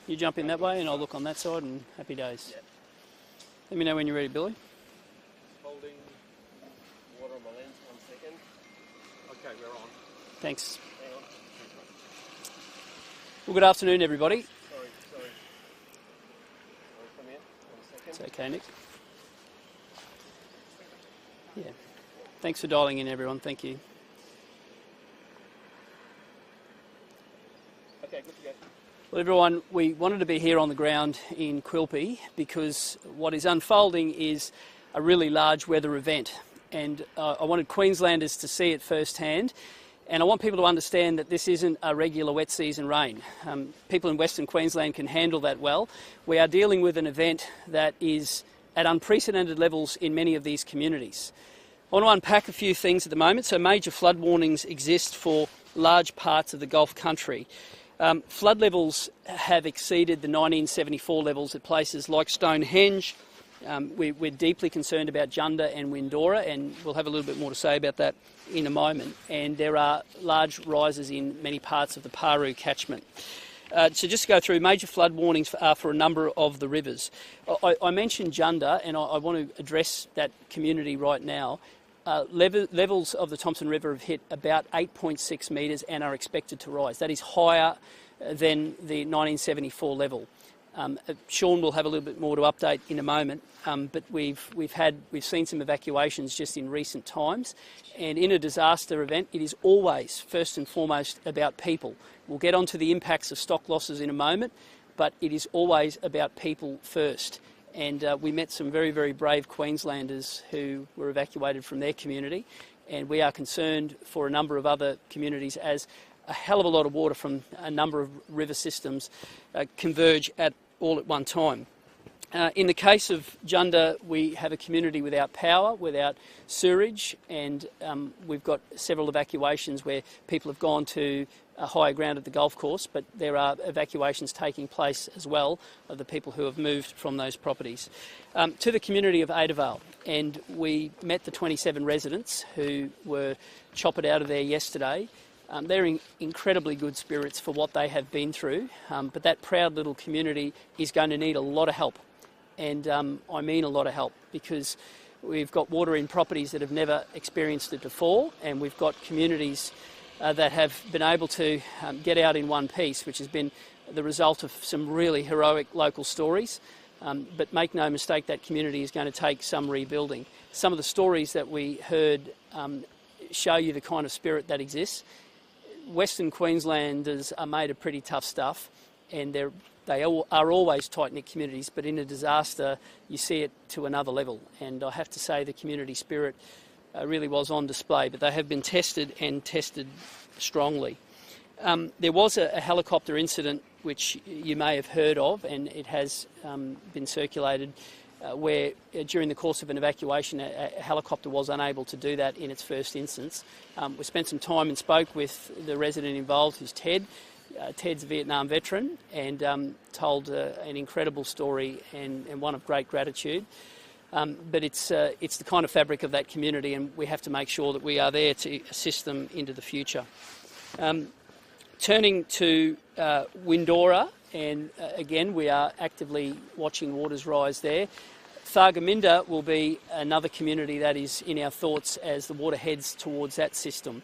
You jump in that way and I'll look on that side, and happy days. Yeah. Let me know when you're ready, Billy. Holding water on my lens, 1 second. Okay, we're on. Thanks. Hang on. Well, good afternoon, everybody. Sorry. Come here, 1 second. It's okay, Nick. Yeah. Thanks for dialing in, everyone. Thank you. Okay, good to go. Well, everyone, we wanted to be here on the ground in Quilpie because what is unfolding is a really large weather event, and I wanted Queenslanders to see it firsthand, and I want people to understand that this isn't a regular wet season rain. People in Western Queensland can handle that well. We are dealing with an event that is at unprecedented levels in many of these communities. I want to unpack a few things at the moment. So major flood warnings exist for large parts of the Gulf country. Flood levels have exceeded the 1974 levels at places like Stonehenge. We're deeply concerned about Junda and Windora, and we'll have a little bit more to say about that in a moment. And there are large rises in many parts of the Paru catchment. So just to go through, major flood warnings for a number of the rivers. I mentioned Junda, and I want to address that community right now. Levels of the Thomson River have hit about 8.6 metres and are expected to rise. That is higher than the 1974 level. Sean will have a little bit more to update in a moment, but we've seen some evacuations just in recent times, and in a disaster event, it is always first and foremost about people. We'll get onto the impacts of stock losses in a moment, but it is always about people first. And we met some very, very brave Queenslanders who were evacuated from their community, and we are concerned for a number of other communities as a hell of a lot of water from a number of river systems converge all at one time. In the case of Junda, we have a community without power, without sewerage, and we've got several evacuations where people have gone to higher ground at the golf course, but there are evacuations taking place as well of the people who have moved from those properties. To the community of Adavale, and we met the 27 residents who were choppered out of there yesterday. They're in incredibly good spirits for what they have been through, but that proud little community is going to need a lot of help. And I mean a lot of help, because we've got water in properties that have never experienced it before, and we've got communities that have been able to get out in one piece, which has been the result of some really heroic local stories. But make no mistake, that community is going to take some rebuilding. Some of the stories that we heard show you the kind of spirit that exists. Western Queenslanders are made of pretty tough stuff, and they are always tight-knit communities, but in a disaster you see it to another level. And I have to say the community spirit really was on display, but they have been tested, and tested strongly. There was a helicopter incident which you may have heard of, and it has been circulated, where during the course of an evacuation a helicopter was unable to do that in its first instance. We spent some time and spoke with the resident involved, who's Ted. Ted's a Vietnam veteran, and told an incredible story and one of great gratitude. But it's the kind of fabric of that community, and we have to make sure that we are there to assist them into the future. Turning to Windora, and again we are actively watching waters rise there. Thargomindah will be another community that is in our thoughts as the water heads towards that system.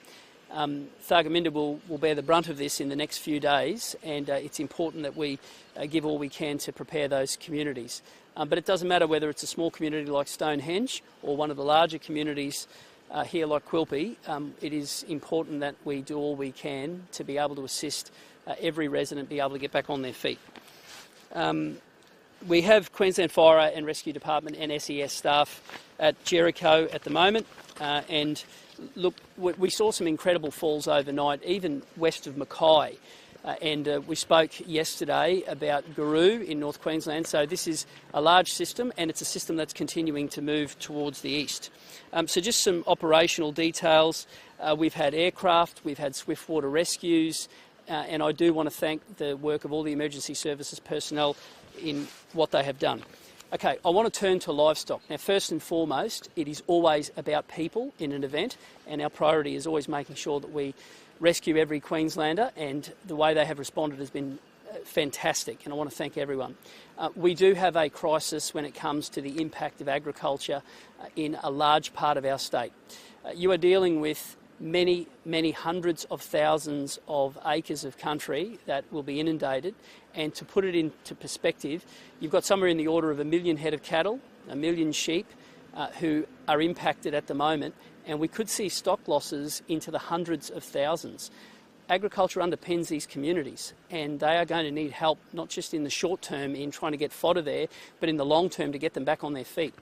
Thargomindah will bear the brunt of this in the next few days, and it's important that we give all we can to prepare those communities. But it doesn't matter whether it's a small community like Stonehenge or one of the larger communities here like Quilpie. It is important that we do all we can to be able to assist every resident be able to get back on their feet. We have Queensland Fire and Rescue Department and SES staff at Jericho at the moment, and look, we saw some incredible falls overnight, even west of Mackay. And we spoke yesterday about Guru in North Queensland. So this is a large system, and it's a system that's continuing to move towards the east. So just some operational details. We've had aircraft, we've had swift water rescues, and I do want to thank the work of all the emergency services personnel in what they have done. Okay, I want to turn to livestock. Now, first and foremost, it is always about people in an event, and our priority is always making sure that we rescue every Queenslander, and the way they have responded has been fantastic, and I want to thank everyone. We do have a crisis when it comes to the impact of agriculture in a large part of our state. You are dealing with many hundreds of thousands of acres of country that will be inundated, and to put it into perspective, you've got somewhere in the order of 1 million head of cattle, 1 million sheep who are impacted at the moment, and we could see stock losses into the hundreds of thousands. Agriculture underpins these communities, and they are going to need help, not just in the short term in trying to get fodder there, but in the long term to get them back on their feet.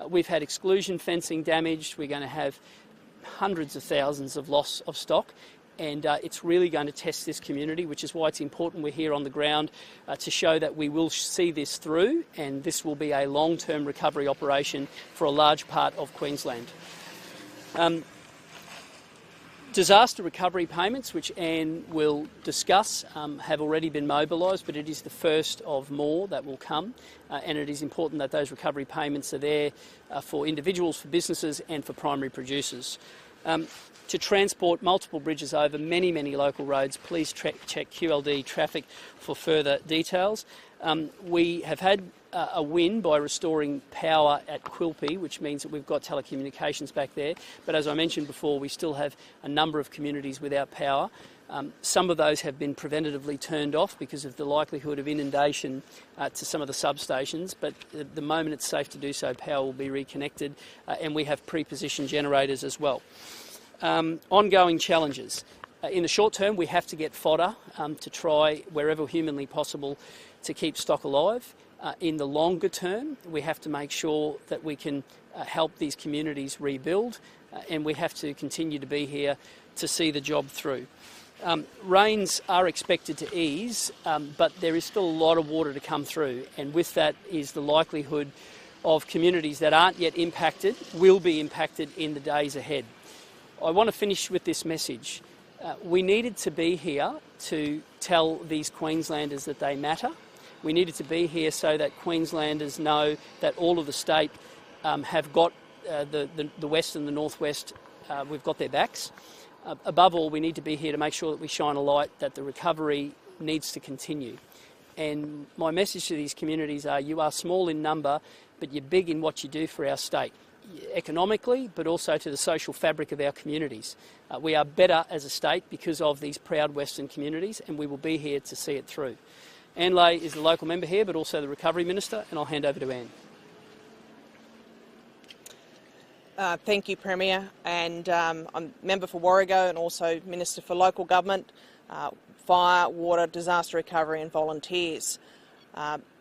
We've had exclusion fencing damaged. We're going to have hundreds of thousands of loss of stock, and it's really going to test this community, which is why it's important we're here on the ground to show that we will see this through, and this will be a long-term recovery operation for a large part of Queensland. Disaster recovery payments, which Anne will discuss, have already been mobilised, but it is the first of more that will come, and it is important that those recovery payments are there for individuals, for businesses and for primary producers. To transport multiple bridges over many local roads, please check QLD traffic for further details. We have had a win by restoring power at Quilpie, which means that we've got telecommunications back there. But as I mentioned before, we still have a number of communities without power. Some of those have been preventatively turned off because of the likelihood of inundation to some of the substations, but at the moment it's safe to do so, power will be reconnected, and we have pre-positioned generators as well. Ongoing challenges. In the short term, we have to get fodder to try, wherever humanly possible, to keep stock alive. In the longer term, we have to make sure that we can help these communities rebuild, and we have to continue to be here to see the job through. Rains are expected to ease, but there is still a lot of water to come through, and with that is the likelihood of communities that aren't yet impacted will be impacted in the days ahead. I want to finish with this message. We needed to be here to tell these Queenslanders that they matter. We needed to be here so that Queenslanders know that all of the state have got the west and the northwest, we've got their backs. Above all, we need to be here to make sure that we shine a light that the recovery needs to continue. And my message to these communities are, you are small in number, but you're big in what you do for our state, economically, but also to the social fabric of our communities. We are better as a state because of these proud Western communities, and we will be here to see it through. Anne Ley is the local member here, but also the Recovery Minister, and I'll hand over to Anne. Thank you, Premier, and I'm member for Warrego and also Minister for Local Government, Fire, Water, Disaster Recovery and Volunteers.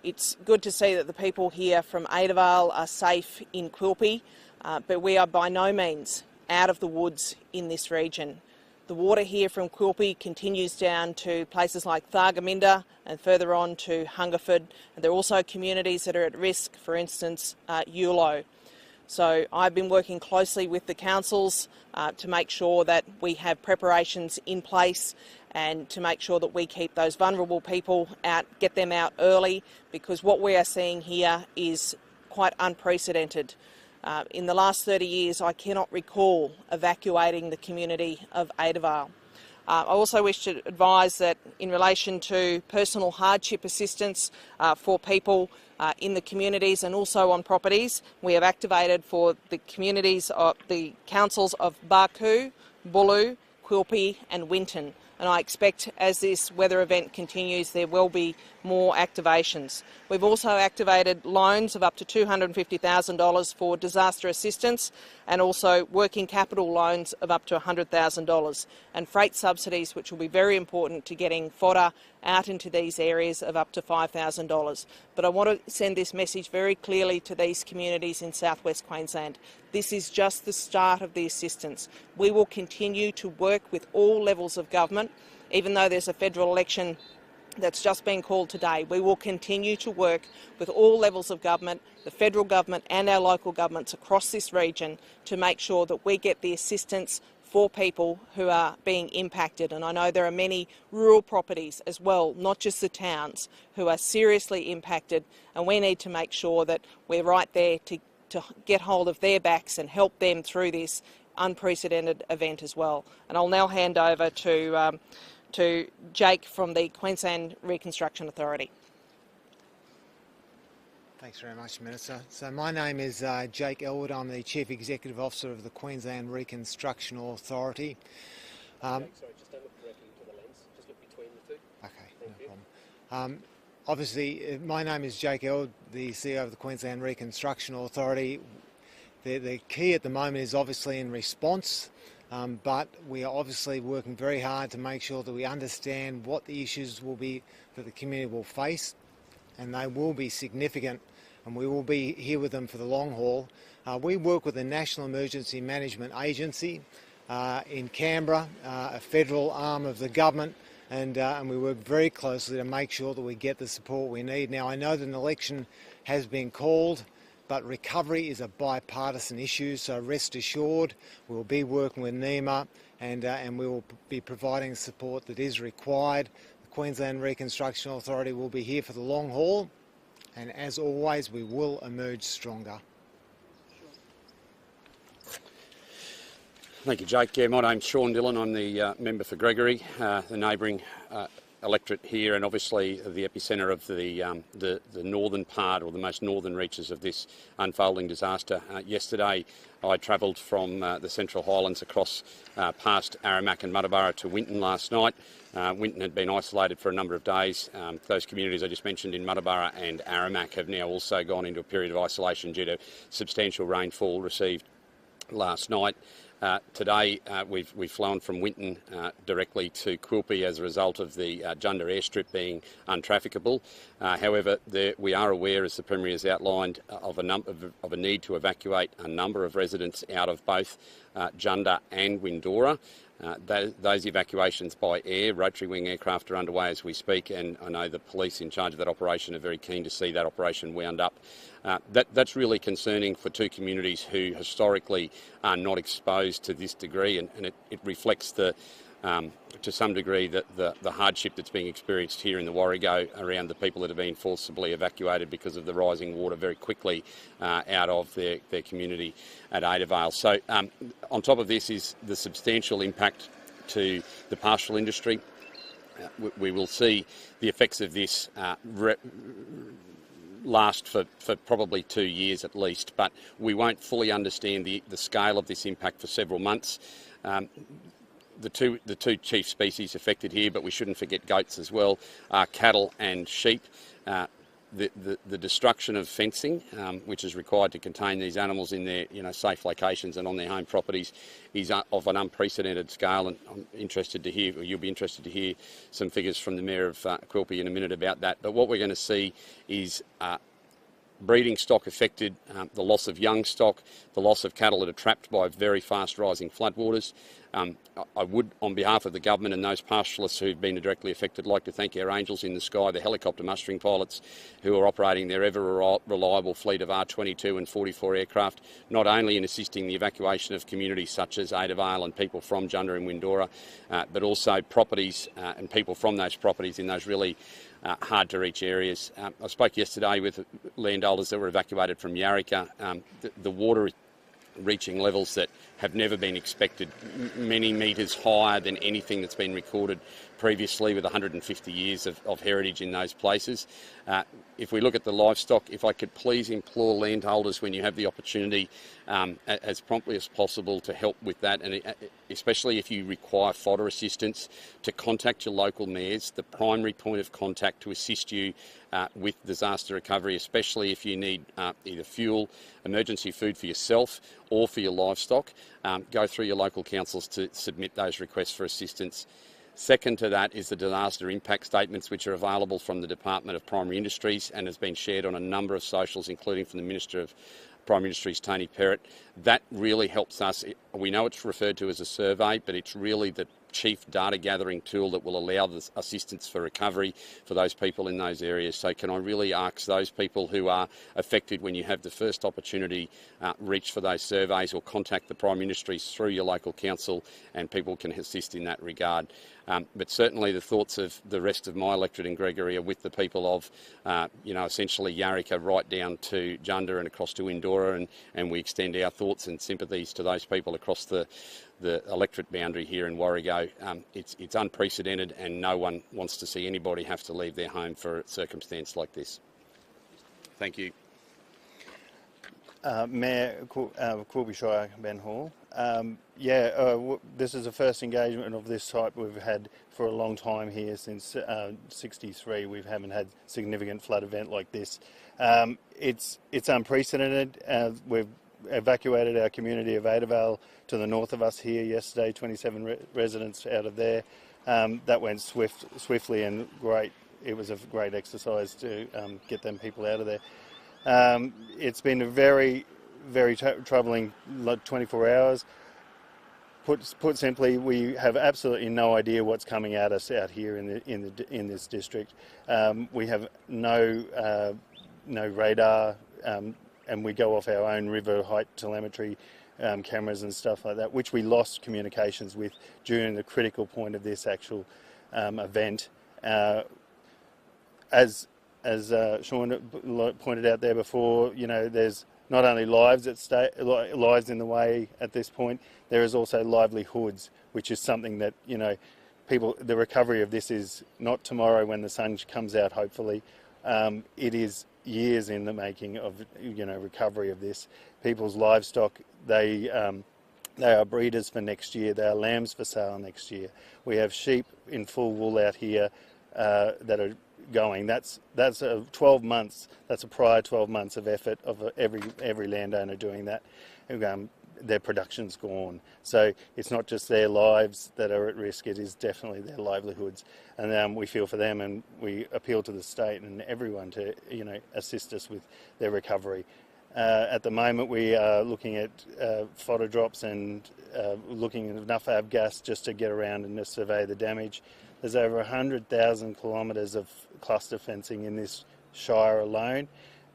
It's good to see that the people here from Adavale are safe in Quilpie, but we are by no means out of the woods in this region. The water here from Quilpie continues down to places like Thargomindah and further on to Hungerford. And there are also communities that are at risk, for instance, Yulo. So I've been working closely with the councils to make sure that we have preparations in place and to make sure that we keep those vulnerable people out, get them out early, because what we are seeing here is quite unprecedented. In the last 30 years, I cannot recall evacuating the community of Adavale. I also wish to advise that in relation to personal hardship assistance for people in the communities and also on properties, we have activated for the communities of the councils of Barcoo, Bulu, Quilpie and Winton. And I expect as this weather event continues there will be more activations. We've also activated loans of up to $250,000 for disaster assistance and also working capital loans of up to $100,000 and freight subsidies, which will be very important to getting fodder out into these areas, of up to $5,000. But I want to send this message very clearly to these communities in southwest Queensland. This is just the start of the assistance. We will continue to work with all levels of government, even though there's a federal election that's just been called today. We will continue to work with all levels of government, the federal government and our local governments across this region to make sure that we get the assistance for people who are being impacted. And I know there are many rural properties as well, not just the towns, who are seriously impacted, and we need to make sure that we're right there to get hold of their backs and help them through this unprecedented event as well. And I'll now hand over to Jake from the Queensland Reconstruction Authority. Thanks very much, Minister. So my name is Jake Elwood. I'm the Chief Executive Officer of the Queensland Reconstruction Authority. Jake, sorry, just don't look directly into the lens, just look between the two. Okay, no problem. Obviously, my name is Jake Elwood, the CEO of the Queensland Reconstruction Authority. The key at the moment is obviously in response, but we are obviously working very hard to make sure that we understand what the issues will be that the community will face, and they will be significant, and we will be here with them for the long haul. We work with the National Emergency Management Agency in Canberra, a federal arm of the government, and we work very closely to make sure that we get the support we need. Now, I know that an election has been called, but recovery is a bipartisan issue, so rest assured we'll be working with NEMA and we will be providing support that is required. The Queensland Reconstruction Authority will be here for the long haul, and as always we will emerge stronger. Thank you, Jake. Yeah, my name's Sean Dillon. I'm the member for Gregory, the neighbouring electorate here, and obviously the epicentre of the northern part, or the most northern reaches of this unfolding disaster. Yesterday I travelled from the Central Highlands across past Aramac and Muttaburra to Winton last night. Winton had been isolated for a number of days. Those communities I just mentioned in Muttaburra and Aramac have now also gone into a period of isolation due to substantial rainfall received last night. Today we've flown from Winton directly to Quilpie as a result of the Junda airstrip being untrafficable. However, we are aware, as the Premier has outlined, of a need to evacuate a number of residents out of both Junda and Windora. Those evacuations by air, rotary wing aircraft, are underway as we speak, and I know the police in charge of that operation are very keen to see that operation wound up. That's really concerning for two communities who historically are not exposed to this degree, and it reflects to some degree the hardship that's being experienced here in the Warrego around the people that have been forcibly evacuated because of the rising water very quickly out of their community at Adavale. So on top of this is the substantial impact to the pastoral industry. We will see the effects of this last for probably 2 years at least, but we won't fully understand the scale of this impact for several months. The two chief species affected here, but we shouldn't forget goats as well, are cattle and sheep. The destruction of fencing, which is required to contain these animals in their safe locations and on their home properties, is of an unprecedented scale. And I'm interested to hear, or you'll be interested to hear, some figures from the Mayor of Quilpie in a minute about that. But what we're going to see is breeding stock affected, the loss of young stock, the loss of cattle that are trapped by very fast rising floodwaters. I would, on behalf of the government and those pastoralists who've been directly affected, like to thank our angels in the sky, the helicopter mustering pilots who are operating their ever-reliable fleet of R22 and 44 aircraft, not only in assisting the evacuation of communities such as Adavale and people from Junda and Windora, but also properties and people from those properties in those really hard-to-reach areas. I spoke yesterday with landholders that were evacuated from Yarrika. The water reaching levels that have never been expected, many metres higher than anything that's been recorded previously, with 150 years of heritage in those places. If we look at the livestock, if I could please implore landholders, when you have the opportunity, as promptly as possible to help with that, and especially if you require fodder assistance, to contact your local mayors, the primary point of contact to assist you with disaster recovery, especially if you need either fuel, emergency food for yourself or for your livestock. Go through your local councils to submit those requests for assistance. Second to that is the disaster impact statements, which are available from the Department of Primary Industries and has been shared on a number of socials, including from the Minister of Primary Industries, Tony Perrott. That really helps us. We know it's referred to as a survey, but it's really the chief data gathering tool that will allow the assistance for recovery for those people in those areas. So can I really ask those people who are affected, when you have the first opportunity, reach for those surveys or contact the Prime Ministries through your local council, and people can assist in that regard. But certainly the thoughts of the rest of my electorate in Gregory are with the people of, essentially Yarrika right down to Junda and across to Indora, and we extend our thoughts and sympathies to those people across the electorate boundary here in Warrego. It's unprecedented, and no one wants to see anybody have to leave their home for a circumstance like this. Thank you. Mayor Quilby Shire, Ben Hall. This is the first engagement of this type we've had for a long time here. Since '63 we haven't had significant flood event like this. It's unprecedented. We've evacuated our community of Adavale to the north of us here yesterday, 27 residents out of there. That went swiftly and great. It was a great exercise to get them people out of there. It's been a very, very troubling 24 hours. Put simply, we have absolutely no idea what's coming at us out here in this district. We have no radar, and we go off our own river height telemetry cameras and stuff like that, which we lost communications with during the critical point of this actual event. As Sean pointed out there before, there's not only lives at stake, lives in the way at this point, there is also livelihoods, which is something that, the recovery of this is not tomorrow when the sun comes out, hopefully. It is years in the making of, recovery of this. People's livestock, they are breeders for next year. They are lambs for sale next year. We have sheep in full wool out here that are going. That's 12 months. That's a prior 12 months of effort of every landowner doing that. Their production's gone. So it's not just their lives that are at risk. It is definitely their livelihoods. And we feel for them, and we appeal to the state and everyone to assist us with their recovery. At the moment, we are looking at fodder drops and looking at enough avgas just to get around and just survey the damage. There's over 100,000 kilometres of cluster fencing in this shire alone.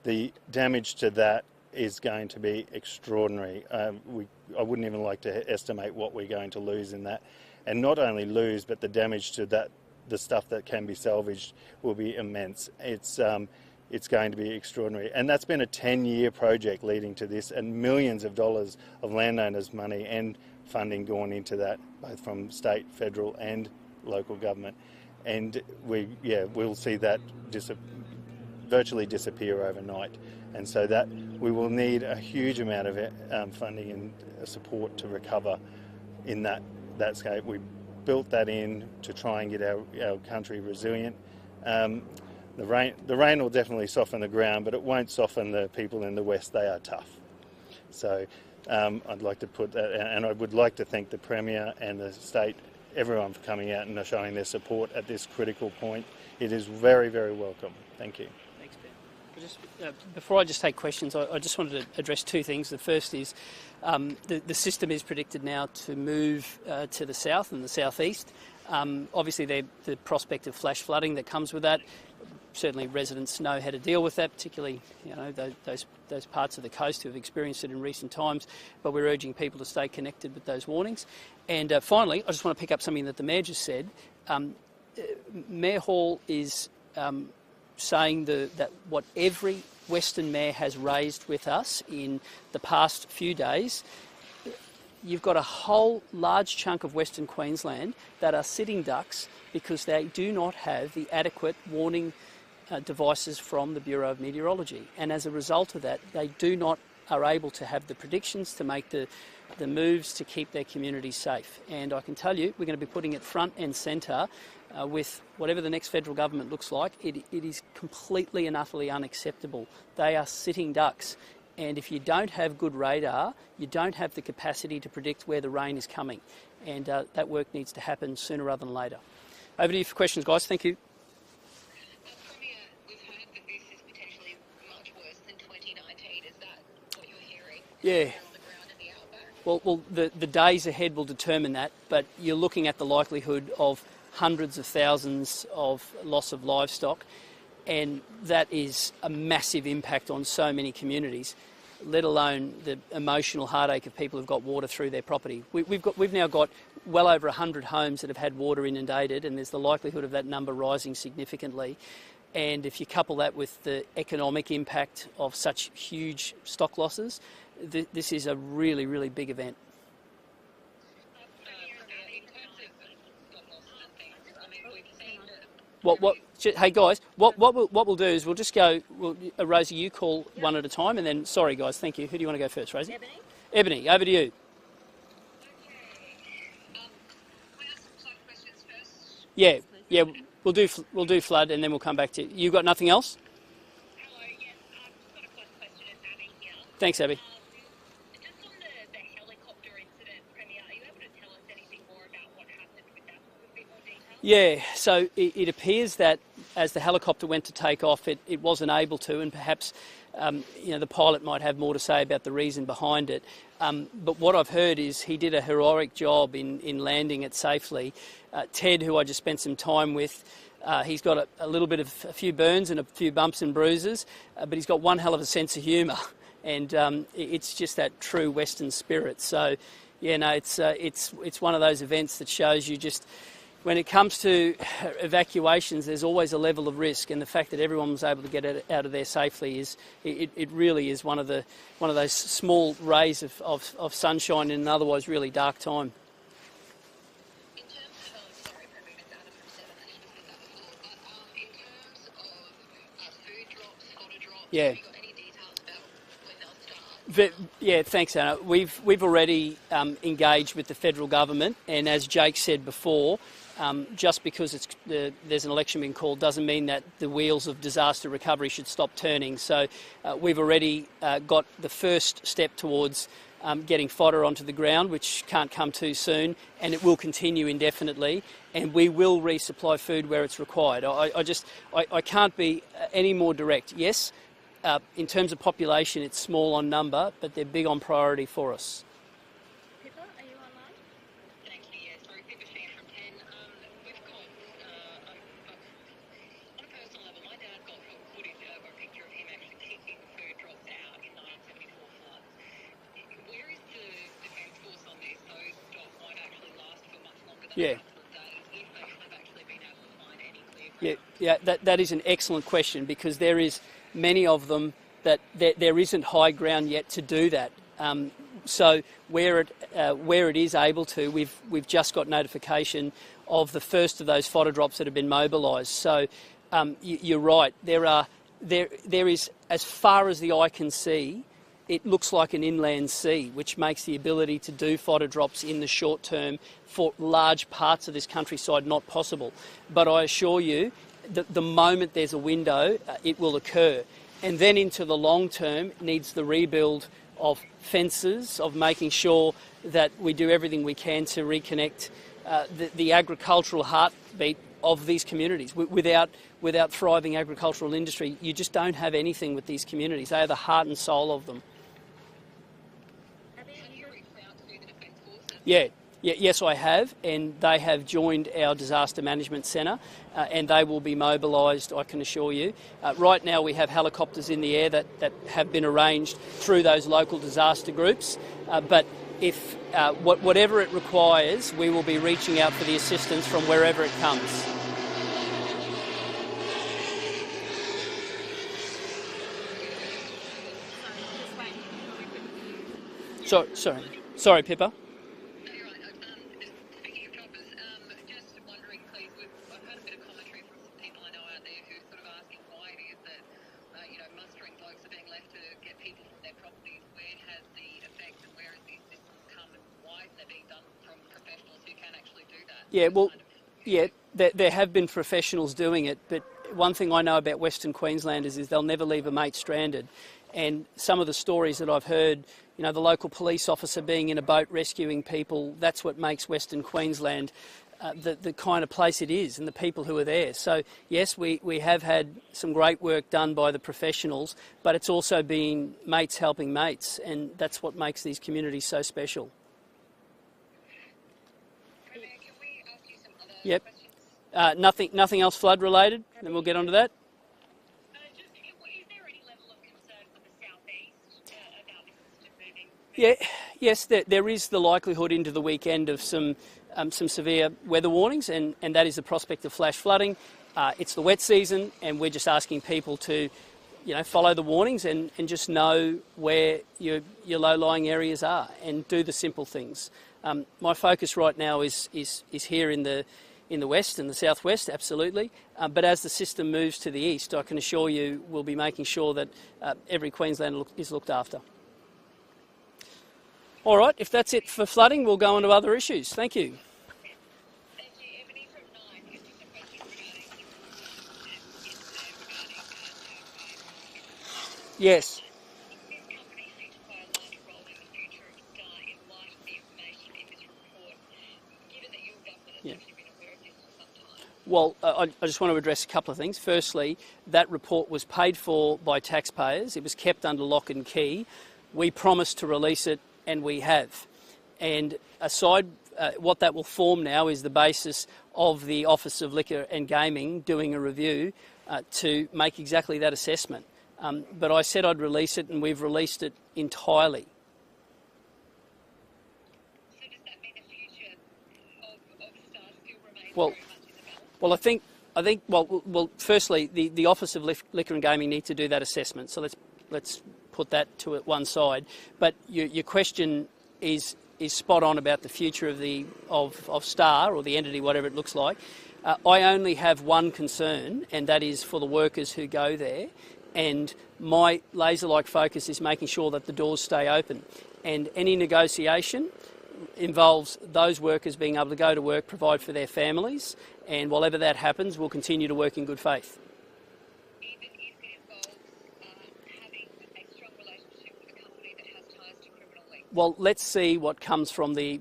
The damage to that is going to be extraordinary. I wouldn't even like to estimate what we're going to lose in that. And not only lose, but the damage to that, the stuff that can be salvaged, will be immense. It's going to be extraordinary. And that's been a 10-year project leading to this, and millions of dollars of landowners' money and funding gone into that, both from state, federal and local government. And we'll see that virtually disappear overnight. And so that we will need a huge amount of funding and support to recover in that scope. We built that in to try and get our country resilient. The rain will definitely soften the ground, but it won't soften the people in the west. They are tough. So I'd like to put that, and I would like to thank the Premier and the state, everyone, for coming out and showing their support at this critical point. It is very, very welcome. Thank you. Thanks, Ben. Before I just take questions, I just wanted to address two things. The first is the system is predicted now to move to the south and the southeast. Obviously, the prospect of flash flooding that comes with that. Certainly, residents know how to deal with that, particularly those parts of the coast who have experienced it in recent times. But we're urging people to stay connected with those warnings. And finally, I just want to pick up something that the Mayor just said. Mayor Hall is saying that what every Western Mayor has raised with us in the past few days, you've got a whole large chunk of Western Queensland that are sitting ducks because they do not have the adequate warning devices from the Bureau of Meteorology. And as a result of that, they are able to have the predictions to make the moves to keep their communities safe. And I can tell you, we're going to be putting it front and centre with whatever the next federal government looks like. It is completely and utterly unacceptable. They are sitting ducks. And if you don't have good radar, you don't have the capacity to predict where the rain is coming. And that work needs to happen sooner rather than later. Over to you for questions, guys. Thank you. Premier, we've heard that this is potentially much worse than 2019. Is that what you're hearing? Yeah. On the ground in the outback? Well, the days ahead will determine that, but you're looking at the likelihood of hundreds of thousands of loss of livestock, and that is a massive impact on so many communities, let alone the emotional heartache of people who've got water through their property. We've now got well over 100 homes that have had water inundated, and there's the likelihood of that number rising significantly. And if you couple that with the economic impact of such huge stock losses, this is a really, really big event. Hey guys, what we'll do is we'll just go. Rosie, you call one at a time, and then sorry guys, thank you. Who do you want to go first, Rosie? Ebony, over to you. Yeah, we'll do flood, and then we'll come back to you. You got nothing else? Hello, yes, I've just got a question. It's Abby here. Thanks, Abby. Just on the helicopter incident, Premier, are you able to tell us anything more about what happened with that? A bit more detail? Yeah, so it appears that as the helicopter went to take off, it wasn't able to, and perhaps the pilot might have more to say about the reason behind it. But what I've heard is he did a heroic job in landing it safely. Ted, who I just spent some time with, he's got a few burns and a few bumps and bruises, but he's got one hell of a sense of humour, and it's just that true Western spirit. So, yeah, no, it's one of those events that shows you just. When it comes to evacuations, there's always a level of risk, and the fact that everyone was able to get out of there safely it really is one of those small rays of sunshine in an otherwise really dark time. In terms of, sorry, Premier, it's Anna from Seven, I should have said that before, but in terms of food drops, fodder drops, Yeah. have you got any details about when they'll start? Yeah, thanks, Anna. We've already engaged with the federal government, and as Jake said before, just because there's an election being called doesn't mean that the wheels of disaster recovery should stop turning. So we've already got the first step towards getting fodder onto the ground, which can't come too soon, and it will continue indefinitely, and we will resupply food where it's required. I can't be any more direct. Yes, in terms of population, it's small on number, but they're big on priority for us. Pippa, are you online? Thank you, yes. Sorry, Pippa Sheehan from 10. We've got, on a personal level, my dad got footage of a picture of him actually kicking food drops out in 1974 floods. Where is the Defence Force on this? Those drops might actually last for much longer than a couple of days if they have actually been able to find any clear ground. Yeah, that is an excellent question, because there is many of them that there isn't high ground yet to do that. So where it is able to, we've just got notification of the first of those fodder drops that have been mobilised. So you're right. There is, as far as the eye can see, it looks like an inland sea, which makes the ability to do fodder drops in the short term for large parts of this countryside not possible. But I assure you, the moment there's a window, it will occur. And then into the long term needs the rebuild of fences, of making sure that we do everything we can to reconnect the agricultural heartbeat of these communities. Without thriving agricultural industry, you just don't have anything with these communities. They are the heart and soul of them. Have you reached out to the Defence Force? Yes, I have, and they have joined our disaster management centre, and they will be mobilised, I can assure you. Right now we have helicopters in the air that have been arranged through those local disaster groups, but if whatever it requires, we will be reaching out for the assistance from wherever it comes. Sorry, Pippa. Yeah, well, yeah, there have been professionals doing it, but one thing I know about Western Queenslanders is they'll never leave a mate stranded. And some of the stories that I've heard, the local police officer being in a boat rescuing people, that's what makes Western Queensland the kind of place it is, and the people who are there. So, yes, we have had some great work done by the professionals, but it's also been mates helping mates, and that's what makes these communities so special. Yep. Nothing else flood related. Then we'll get onto that. Is there any level of concern for the southeast about this system moving? Yes, there is the likelihood into the weekend of some some severe weather warnings, and that is the prospect of flash flooding. It's the wet season, and we're just asking people to, follow the warnings and just know where your low-lying areas are and do the simple things. My focus right now is here in the west and the southwest, absolutely. But as the system moves to the east, I can assure you we'll be making sure that every Queenslander is looked after. All right, if that's it for flooding, we'll go on to other issues. Thank you. Thank you. Ebony from Nine. Just a question regarding Yes. this company seems to play a large role in the future of Star in light of the information in this report, given that your government has actually been aware of this for some time. Well, I just want to address a couple of things. Firstly, that report was paid for by taxpayers. It was kept under lock and key. We promised to release it, and we have. And aside, what that will form now is the basis of the Office of Liquor and Gaming doing a review to make exactly that assessment. But I said I'd release it, and we've released it entirely. So does that mean the future of Star still remains Well, very much in the balance? Well, I think. Well. Firstly, the Office of Liquor and Gaming need to do that assessment. So let's put that to one side. But your question is spot on about the future of Star, or the entity, whatever it looks like. I only have one concern, and that is for the workers who go there. And my laser-like focus is making sure that the doors stay open. And any negotiation involves those workers being able to go to work, provide for their families, and whatever that happens, we'll continue to work in good faith. Even if it involves having a strong relationship with a company that has ties to criminal links? Well, let's see what comes from the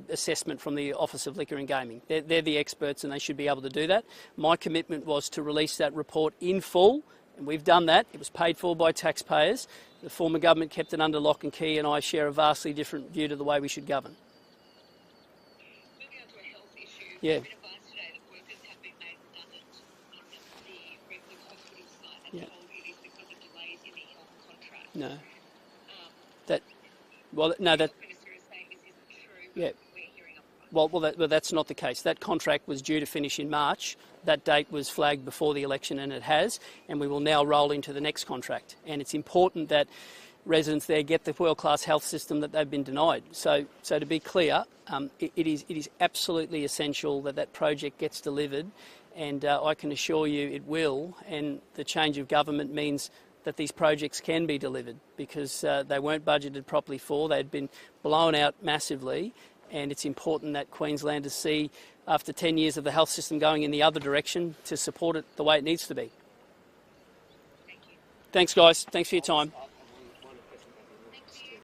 assessment from the Office of Liquor and Gaming. They're the experts, and they should be able to do that. My commitment was to release that report in full, and we've done that. It was paid for by taxpayers. The former government kept it under lock and key, and I share a vastly different view to the way we should govern. Moving on to a health issue. Yeah. We've been advised today that workers have been made redundant in the Redwood Hospital site and Yeah. told it is because of delays in the health contract. No. The health minister is saying this isn't true, but Yeah. we're hearing otherwise. Well, that's not the case. That contract was due to finish in March. That date was flagged before the election, and it has, and we will now roll into the next contract. And it's important that residents there get the world-class health system that they've been denied. So to be clear, it is absolutely essential that project gets delivered, and I can assure you it will. And the change of government means that these projects can be delivered, because they weren't budgeted properly for. They'd been blown out massively. And it's important that Queenslanders see, after 10 years of the health system going in the other direction, to support it the way it needs to be. Thank you. Thanks, guys. Thanks for your time.